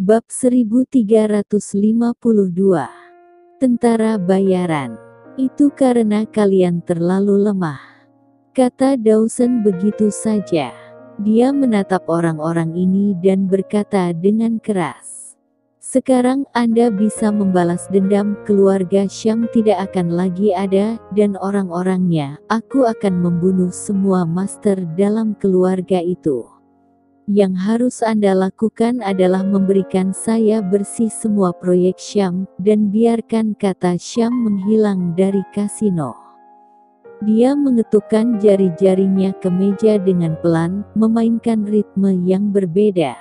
Bab 1352. Tentara bayaran. Itu karena kalian terlalu lemah, kata Dawson begitu saja. Dia menatap orang-orang ini dan berkata dengan keras, "Sekarang Anda bisa membalas dendam. Keluarga Syam tidak akan lagi ada, dan orang-orangnya. Aku akan membunuh semua master dalam keluarga itu. Yang harus Anda lakukan adalah memberikan saya bersih semua proyek Syam, dan biarkan kata Syam menghilang dari kasino." Dia mengetukkan jari-jarinya ke meja dengan pelan, memainkan ritme yang berbeda.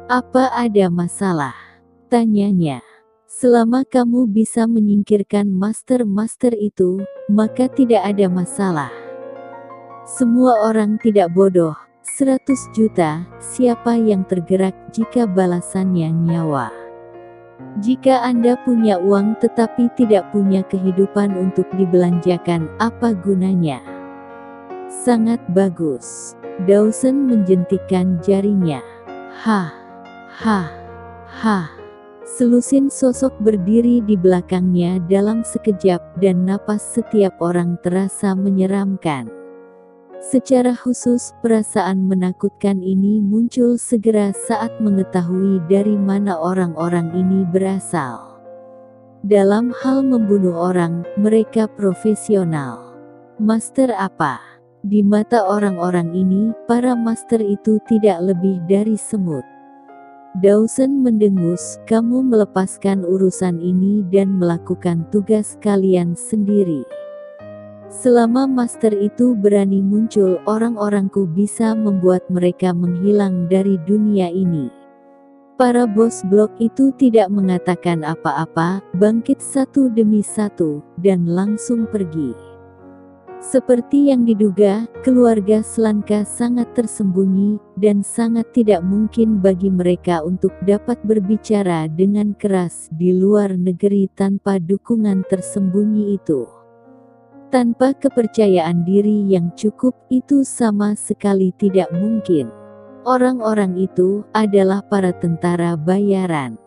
"Apa ada masalah?" tanyanya. "Selama kamu bisa menyingkirkan master-master itu, maka tidak ada masalah. Semua orang tidak bodoh. 100 juta, siapa yang tergerak jika balasannya nyawa? Jika Anda punya uang tetapi tidak punya kehidupan untuk dibelanjakan, apa gunanya?" "Sangat bagus." Dawson menjentikkan jarinya. "Hah, hah, hah." Selusin sosok berdiri di belakangnya dalam sekejap, dan napas setiap orang terasa menyeramkan. Secara khusus, perasaan menakutkan ini muncul segera saat mengetahui dari mana orang-orang ini berasal. Dalam hal membunuh orang, mereka profesional. Master apa? Di mata orang-orang ini, para master itu tidak lebih dari semut. Dawson mendengus, "Kamu melepaskan urusan ini dan melakukan tugas kalian sendiri. Selama master itu berani muncul, orang-orangku bisa membuat mereka menghilang dari dunia ini." Para bos blok itu tidak mengatakan apa-apa, bangkit satu demi satu, dan langsung pergi. Seperti yang diduga, keluarga Slanka sangat tersembunyi, dan sangat tidak mungkin bagi mereka untuk dapat berbicara dengan keras di luar negeri tanpa dukungan tersembunyi itu. Tanpa kepercayaan diri yang cukup, itu sama sekali tidak mungkin. Orang-orang itu adalah para tentara bayaran.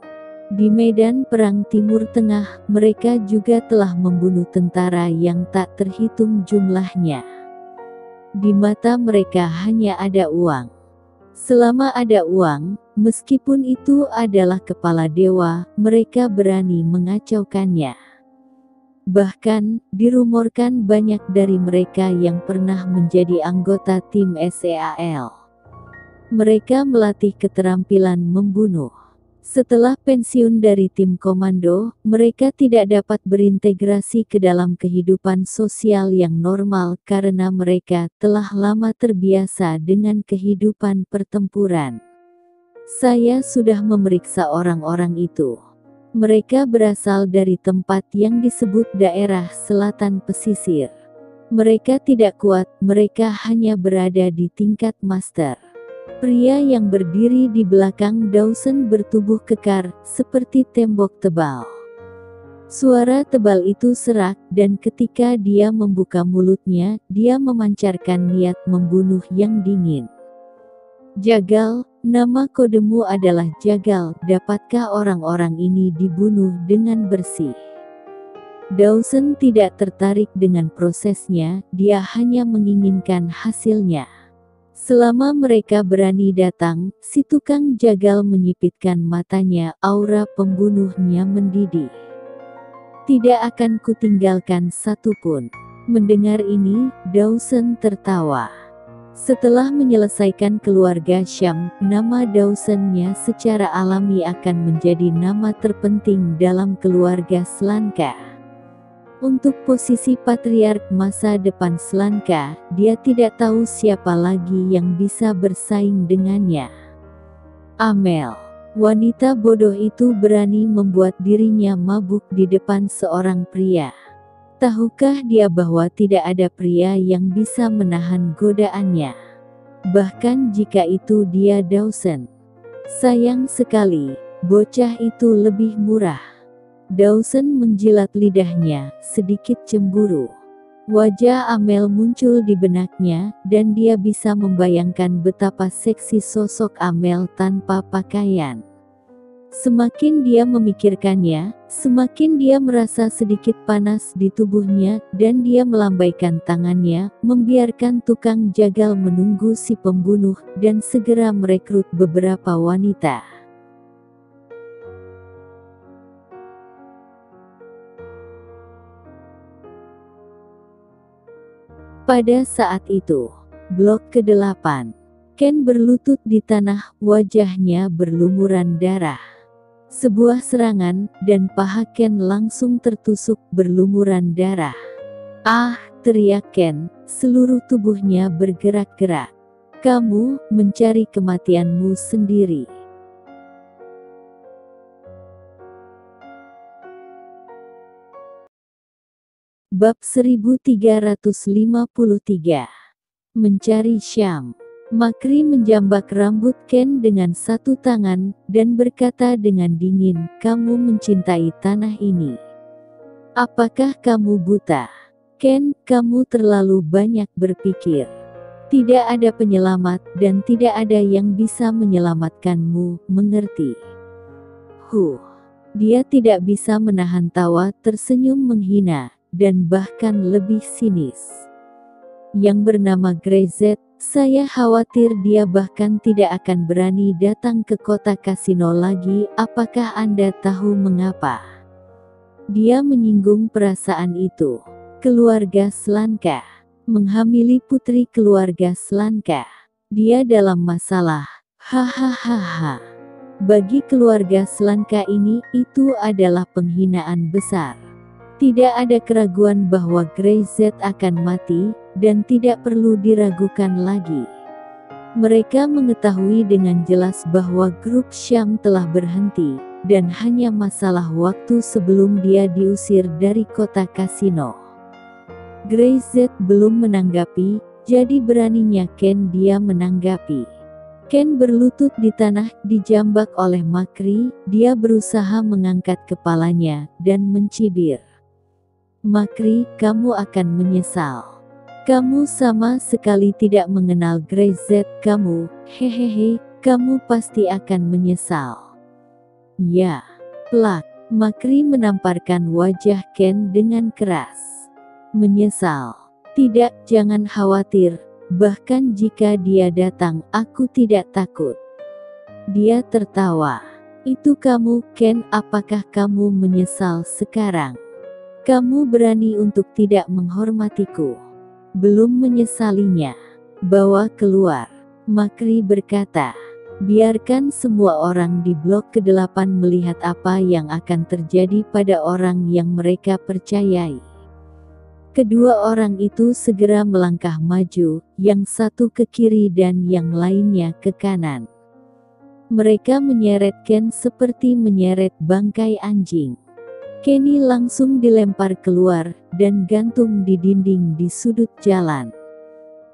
Di medan perang Timur Tengah, mereka juga telah membunuh tentara yang tak terhitung jumlahnya. Di mata mereka hanya ada uang. Selama ada uang, meskipun itu adalah kepala dewa, mereka berani mengacaukannya. Bahkan, dirumorkan banyak dari mereka yang pernah menjadi anggota tim SEAL. Mereka melatih keterampilan membunuh. Setelah pensiun dari tim komando, mereka tidak dapat berintegrasi ke dalam kehidupan sosial yang normal karena mereka telah lama terbiasa dengan kehidupan pertempuran. Saya sudah memeriksa orang-orang itu. Mereka berasal dari tempat yang disebut daerah selatan pesisir. Mereka tidak kuat, mereka hanya berada di tingkat master. Pria yang berdiri di belakang Dawson bertubuh kekar, seperti tembok tebal. Suara tebal itu serak, dan ketika dia membuka mulutnya, dia memancarkan niat membunuh yang dingin. "Jagal, nama kodemu adalah Jagal. Dapatkah orang-orang ini dibunuh dengan bersih?" Dawson tidak tertarik dengan prosesnya, dia hanya menginginkan hasilnya. Selama mereka berani datang, si tukang jagal menyipitkan matanya, aura pembunuhnya mendidih. "Tidak akan kutinggalkan satupun." Mendengar ini, Dawson tertawa. Setelah menyelesaikan keluarga Syam, nama Dawson-nya secara alami akan menjadi nama terpenting dalam keluarga Slanka. Untuk posisi patriark masa depan Slanka, dia tidak tahu siapa lagi yang bisa bersaing dengannya. Amel, wanita bodoh itu berani membuat dirinya mabuk di depan seorang pria. Tahukah dia bahwa tidak ada pria yang bisa menahan godaannya? Bahkan jika itu dia Dawson. Sayang sekali, bocah itu lebih murah. Dawson menjilat lidahnya, sedikit cemburu. Wajah Amel muncul di benaknya, dan dia bisa membayangkan betapa seksi sosok Amel tanpa pakaian. Semakin dia memikirkannya, semakin dia merasa sedikit panas di tubuhnya, dan dia melambaikan tangannya, membiarkan tukang jagal menunggu si pembunuh, dan segera merekrut beberapa wanita. Pada saat itu, blok ke-8. Ken berlutut di tanah, wajahnya berlumuran darah. Sebuah serangan, dan paha Ken langsung tertusuk berlumuran darah. "Ah!" teriak Ken, seluruh tubuhnya bergerak-gerak. "Kamu mencari kematianmu sendiri." Bab 1353. Mencari Syam. Makri menjambak rambut Ken dengan satu tangan, dan berkata dengan dingin, "Kamu mencintai tanah ini. Apakah kamu buta? Ken, kamu terlalu banyak berpikir. Tidak ada penyelamat, dan tidak ada yang bisa menyelamatkanmu, mengerti?" Dia tidak bisa menahan tawa, tersenyum menghina, dan bahkan lebih sinis. "Yang bernama Greyzet, saya khawatir dia bahkan tidak akan berani datang ke kota kasino lagi. Apakah Anda tahu mengapa?" Dia menyinggung perasaan itu. Keluarga Slanka menghamili putri keluarga Slanka. Dia dalam masalah. Hahaha. Bagi keluarga Slanka ini, itu adalah penghinaan besar. Tidak ada keraguan bahwa Greyzet akan mati, dan tidak perlu diragukan lagi. Mereka mengetahui dengan jelas bahwa grup Syam telah berhenti, dan hanya masalah waktu sebelum dia diusir dari kota kasino. Greyzet belum menanggapi, jadi beraninya Ken dia menanggapi. Ken berlutut di tanah, dijambak oleh Makri. Dia berusaha mengangkat kepalanya, dan mencibir. "Makri, kamu akan menyesal. Kamu sama sekali tidak mengenal Greyzet, kamu, hehehe, kamu pasti akan menyesal." "Ya." Plak. Makri menamparkan wajah Ken dengan keras. "Menyesal? Tidak, jangan khawatir. Bahkan jika dia datang, aku tidak takut." Dia tertawa. "Itu kamu, Ken, apakah kamu menyesal sekarang? Kamu berani untuk tidak menghormatiku?" "Belum menyesalinya. Bawa keluar." Makri berkata. Biarkan semua orang di blok ke-8 melihat apa yang akan terjadi pada orang yang mereka percayai. Kedua orang itu segera melangkah maju, yang satu ke kiri dan yang lainnya ke kanan. Mereka menyeret Ken seperti menyeret bangkai anjing. Kenny langsung dilempar keluar, dan gantung di dinding di sudut jalan.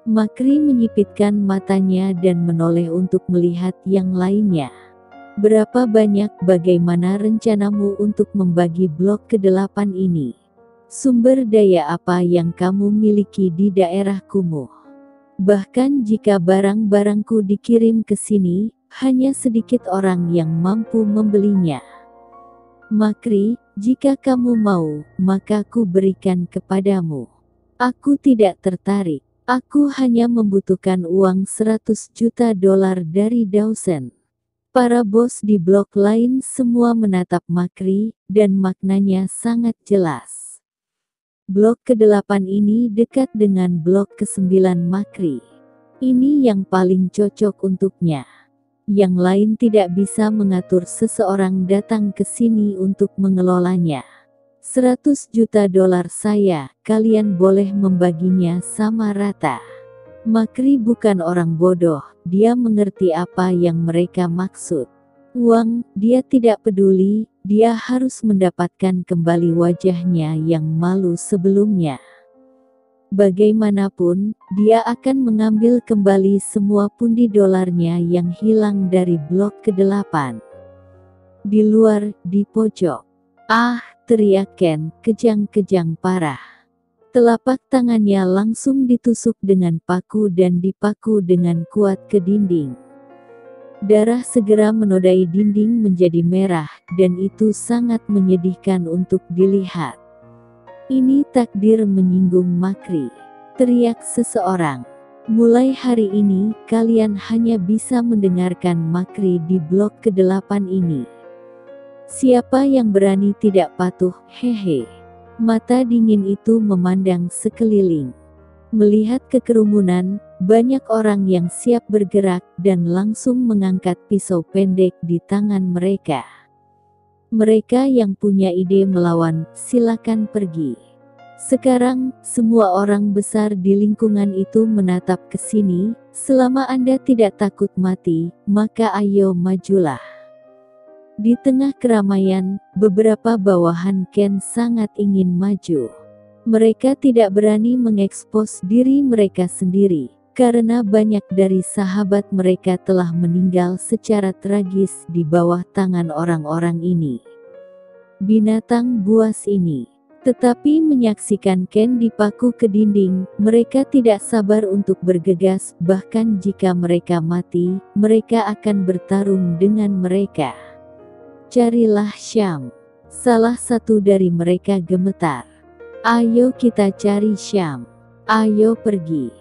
Makri menyipitkan matanya dan menoleh untuk melihat yang lainnya. "Berapa banyak, bagaimana rencanamu untuk membagi blok ke-8 ini? Sumber daya apa yang kamu miliki di daerah kumuh? Bahkan jika barang-barangku dikirim ke sini, hanya sedikit orang yang mampu membelinya." "Makri, jika kamu mau, maka ku berikan kepadamu. Aku tidak tertarik. Aku hanya membutuhkan uang 100 juta dolar dari Dawson." Para bos di blok lain semua menatap Makri, dan maknanya sangat jelas. Blok ke-8 ini dekat dengan blok ke-9 Makri. Ini yang paling cocok untuknya. Yang lain tidak bisa mengatur seseorang datang ke sini untuk mengelolanya. 100 juta dolar saya, kalian boleh membaginya sama rata. Makri bukan orang bodoh, dia mengerti apa yang mereka maksud. Uang, dia tidak peduli, dia harus mendapatkan kembali wajahnya yang malu sebelumnya. Bagaimanapun, dia akan mengambil kembali semua pundi dolarnya yang hilang dari blok ke-8. Di luar, di pojok. "Ah!" teriak Ken, kejang-kejang parah. Telapak tangannya langsung ditusuk dengan paku dan dipaku dengan kuat ke dinding. Darah segera menodai dinding menjadi merah, dan itu sangat menyedihkan untuk dilihat. "Ini takdir menyinggung Makri," teriak seseorang. "Mulai hari ini, kalian hanya bisa mendengarkan Makri di blok ke-8 ini. Siapa yang berani tidak patuh, hehe." Mata dingin itu memandang sekeliling. Melihat kekerumunan, banyak orang yang siap bergerak dan langsung mengangkat pisau pendek di tangan mereka. Mereka yang punya ide melawan, silakan pergi. Sekarang, semua orang besar di lingkungan itu menatap ke sini. Selama Anda tidak takut mati, maka ayo majulah. Di tengah keramaian, beberapa bawahan Ken sangat ingin maju. Mereka tidak berani mengekspos diri mereka sendiri, karena banyak dari sahabat mereka telah meninggal secara tragis di bawah tangan orang-orang ini. Binatang buas ini. Tetapi menyaksikan Ken dipaku ke dinding, mereka tidak sabar untuk bergegas, bahkan jika mereka mati, mereka akan bertarung dengan mereka. "Carilah Syam." Salah satu dari mereka gemetar. "Ayo kita cari Syam. Ayo pergi."